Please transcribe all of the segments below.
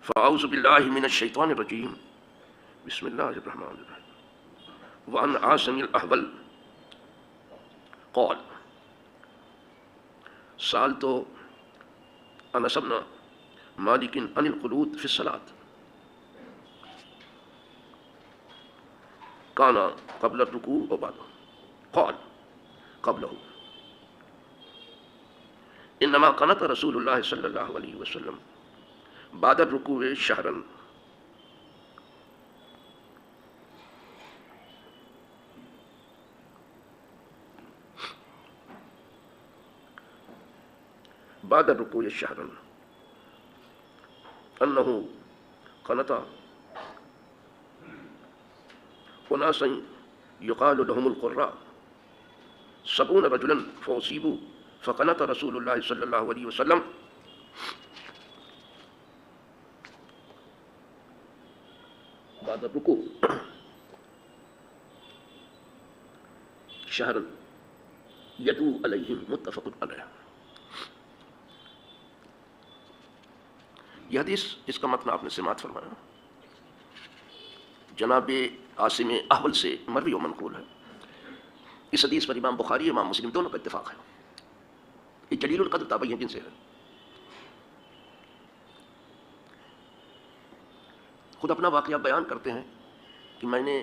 فاعوذ باللہ من الشیطان الرجیم بسم اللہ الرحمن الرحیم وعن عاصم الاحول قال سألت انس بن مالک عن القنوت في الصلاة كان قبل الركوع وبعده قال قبله انما قنت رسول الله صلی اللہ علیہ وسلم بعد الركوع شهرا بعد الركوع شهرا انه قنت اناسا يقال لهم القراء 70 رجلا فاصيبوا فقنت رسول الله صلی اللہ علیہ وسلم بعد الركوع شهرا يدعو عليهم متفق علیہ. یہ حدیث اس کا متن آپ نے سماعت فرمایا جناب عاصم احول سے مروی و منقول ہے. اس حدیث پر امام بخاری امام مسلم دونوں کا اتفاق ہے. یہ جلیل القدر تابعی ہیں جن سے ہے. خود اپنا واقعہ بیان کرتے ہیں کہ میں نے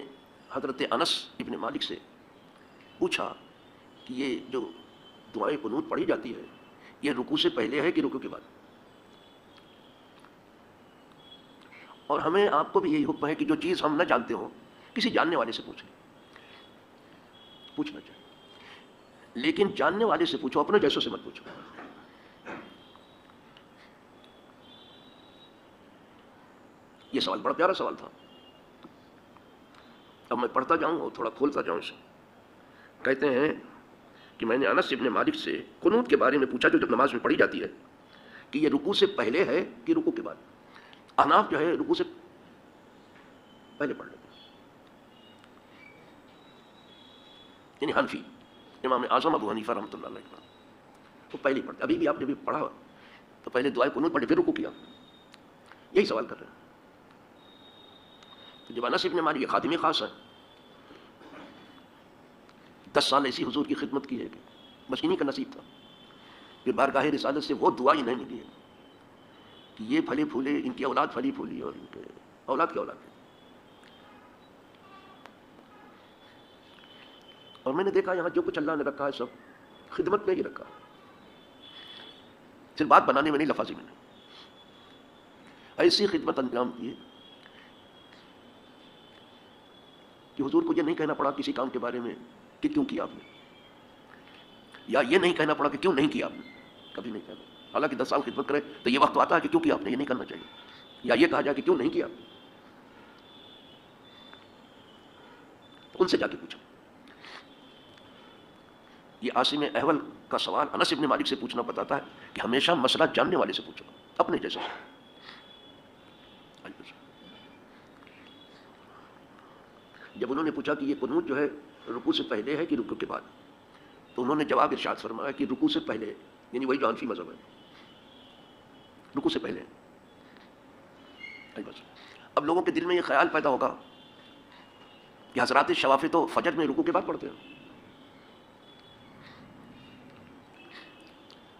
حضرت انس ابن مالک سے پوچھا کہ یہ جو دعائے قنوت پڑھی جاتی ہے یہ رکوع سے پہلے ہے کہ رکوع کے بعد؟ اور ہمیں آپ کو بھی یہی حکم ہے کہ جو چیز ہم نہ جانتے ہوں کسی جاننے والے سے پوچھنا چاہیے، لیکن جاننے والے سے پوچھو، اپنے جیسوں سے مت پوچھو. یہ سوال بڑا پیارا سوال تھا. اب میں پڑھتا جاؤں اور تھوڑا کھولتا جاؤں اسے. کہتے ہیں کہ میں نے انس ابن مالک سے قنوت کے بارے میں پوچھا جو جب نماز میں پڑھی جاتی ہے کہ یہ رکوع سے پہلے ہے کہ رکوع کے بعد. احناف جو ہے رکوع سے پہلے پڑھ لیتے ہیں، یعنی حنفی امام اعظم ابو حنیفہ رحمۃ اللہ علیہ وہ پہلے پڑھتے. ابھی بھی آپ نے بھی پڑھا تو پہلے دعائے قنوت پڑھی پھر رکوع کیا. یہی سوال کر رہے ہیں. تو جب انس ابن مالک یہ خادم خاص ہے، 10 سال ایسی حضور کی خدمت کی ہے کہ بس انہیں کا نصیب تھا. پھر بارگاہ رسالت سے وہ دعا ہی نہیں ملی ہے کہ یہ پھلے پھولے، ان کی اولاد پھلی پھولی اور ان کے اولاد کی اولاد. اور میں نے دیکھا یہاں جو کچھ اللہ نے رکھا ہے سب خدمت میں ہی رکھا، صرف بات بنانے میں نہیں، لفاظی میں نہیں. ایسی خدمت انجام دیے کہ حضور کو یہ نہیں کہنا پڑا کسی کام کے بارے میں کہ کیوں کیا آپ نے، یا یہ نہیں کہنا پڑا کہ کیوں نہیں کیا آپ نے. کبھی نہیں کہنا. حالانکہ 10 سال خدمت کرے تو یہ وقت آتا ہے کہ کیوں کیا آپ نے، یہ نہیں کرنا چاہیے. یا یہ کہا جائے کہ کیوں نہیں کیا. ان سے جا کے پوچھو. یہ عاصم احول کا سوال انس ابن مالک سے پوچھنا بتاتا ہے کہ ہمیشہ مسئلہ جاننے والے سے پوچھو، اپنے جیسے سے. جب انہوں نے پوچھا کہ یہ قنوت جو ہے رکوع سے پہلے ہے کہ رکوع کے بعد، تو انہوں نے جواب ارشاد فرمایا کہ رکوع سے پہلے، یعنی وہی جو حنفی مذہب ہے، رکوع سے پہلے. اب لوگوں کے دل میں یہ خیال پیدا ہوگا کہ حضرات شوافی تو فجر میں رکوع کے بعد پڑھتے ہیں،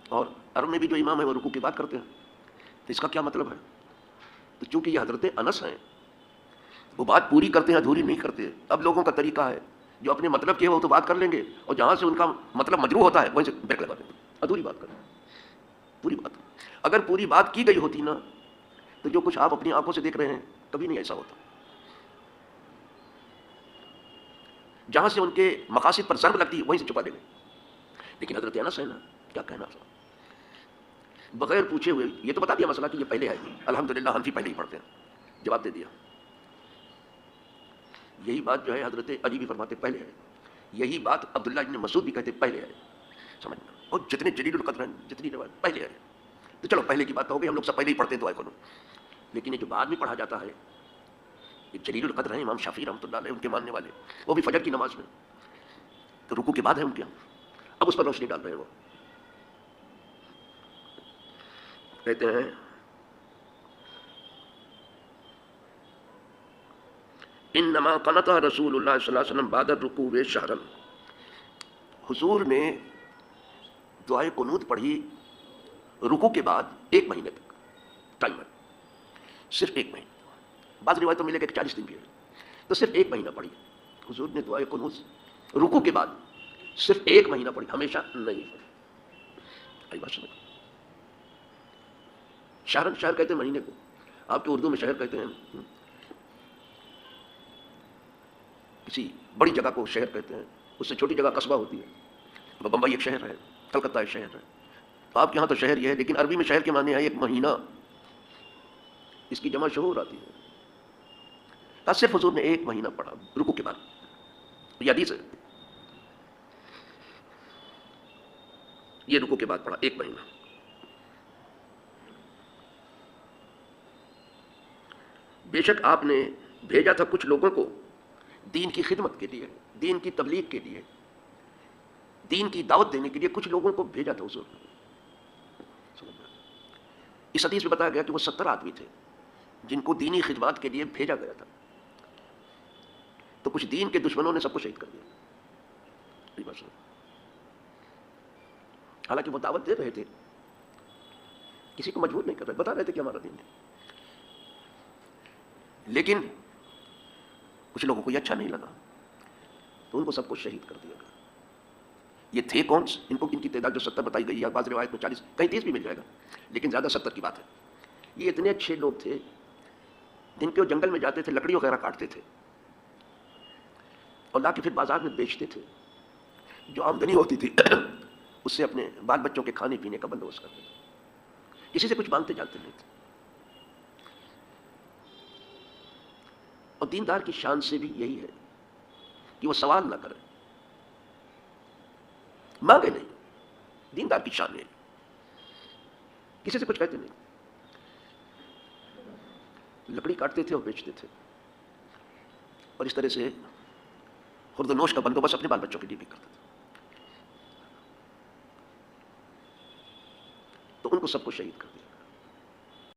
اور عرب میں بھی جو امام ہے وہ رکوع کے بعد کرتے ہیں. تو اس کا کیا مطلب ہے؟ تو چونکہ یہ حضرت انس ہیں وہ بات پوری کرتے ہیں، ادھوری نہیں کرتے. اب لوگوں کا طریقہ ہے جو اپنے مطلب کے وہ تو بات کر لیں گے، اور جہاں سے ان کا مطلب مجروح ہوتا ہے وہیں سے بریک لگا دیں گے. ادھوری بات کریں. پوری بات، اگر پوری بات کی گئی ہوتی نا تو جو کچھ آپ اپنی آنکھوں سے دیکھ رہے ہیں کبھی نہیں ایسا ہوتا. جہاں سے ان کے مقاصد پر ضرب لگتی ہے وہیں سے چھپا دیں گے. لیکن حضرت انس ہے نا، کیا کہنا تھا، بغیر پوچھے ہوئے یہ تو بتا دیا مسئلہ کہ یہ پہلے ہے. الحمدللہ حنفی پہلے ہی پڑھتے ہیں، جواب دے دیا. یہی بات جو ہے حضرت علی بھی فرماتے پہلے ہے، یہی بات عبداللہ ابن مسعود بھی کہتے پہلے ہے. سمجھنا. اور جتنے جلیل القدر ہیں، جتنی روایت پہلے ہے. تو چلو پہلے کی بات تو ہو گئی، ہم لوگ سب پہلے ہی پڑھتے ہیں دعائے قنوت. لیکن یہ جو بعد میں پڑھا جاتا ہے، یہ جلیل القدر ہیں امام شافعی رحمۃ اللہ علیہ، ان کے ماننے والے، وہ بھی فجر کی نماز میں تو رکوع کے بعد ہے ان کے یہاں. اب اس پر روشنی ڈال رہے ہیں. وہ کہتے ہیں انما قنط رسول اللہ صلی اللہ علیہ وسلم بعد الرکوع شہرا، حضور نے دعائے قنوت پڑھی رکوع کے بعد 1 مہینے تک، ٹائم ہے صرف 1 مہینے، بعض روایتوں میں ملے کہ 40 دن بھی ہے، تو صرف 1 مہینہ پڑھی حضور نے دعائے قنوت رکوع کے بعد، صرف 1 مہینہ پڑھی، ہمیشہ نہیں پڑھی۔ آئی بات سمجھ؟ شہرن، شہر کہتے ہیں مہینے کو، آپ کے اردو میں شہر کہتے ہیں، کسی بڑی جگہ کو شہر کہتے ہیں، اس سے چھوٹی جگہ قصبہ ہوتی ہے، بمبئی ایک شہر ہے، کلکتہ ایک شہر ہے، تو آپ کے یہاں تو شہر یہ ہے، لیکن عربی میں شہر کے معنی ہے 1 مہینہ، اس کی جمع شہور آتی ہے۔ کہا صرف حضور نے 1 مہینہ پڑھا رکوع کے بعد، یہ حدیث ہے، یہ رکوع کے بعد پڑھا 1 مہینہ۔ بے شک آپ نے بھیجا تھا کچھ لوگوں کو دین کی خدمت کے لیے، دین کی تبلیغ کے لیے، دین کی دعوت دینے کے لیے کچھ لوگوں کو بھیجا تھا حضور نے۔ اس حدیث میں بتایا گیا کہ وہ 70 آدمی تھے جن کو دینی خدمات کے لیے بھیجا گیا تھا، تو کچھ دین کے دشمنوں نے سب کو شہید کر دیا۔ حالانکہ وہ دعوت دے رہے تھے، کسی کو مجبور نہیں کر رہے، بتا رہے تھے کہ ہمارا دین ہے، لیکن کچھ لوگوں کو یہ اچھا نہیں لگا تو ان کو سب کو شہید کر دیا گیا۔ یہ تھے کون؟ ان کو، ان کی تعداد جو 70 بتائی گئی ہے، بعض روایت میں 40، کہیں 30 بھی مل جائے گا، لیکن زیادہ 70 کی بات ہے۔ یہ اتنے اچھے لوگ تھے جن کے وہ جنگل میں جاتے تھے، لکڑی وغیرہ کاٹتے تھے اور لا کے پھر بازار میں بیچتے تھے، جو آمدنی ہوتی تھی اس سے اپنے بال بچوں کے کھانے پینے کا بندوبست کرتے تھے، کسی سے کچھ مانگتے جانتے نہیں تھے۔ اور دیندار کی شان سے بھی یہی ہے کہ وہ سوال نہ کرے، مانگے نہیں، دیندار کی شان ہے، کسی سے کچھ کہتے نہیں، لکڑی کاٹتے تھے اور بیچتے تھے، اور اس طرح سے خورد و نوش کا بندوبست اپنے بال بچوں کے لیے بھی کرتے تھے، تو ان کو سب کو شہید کر دیا۔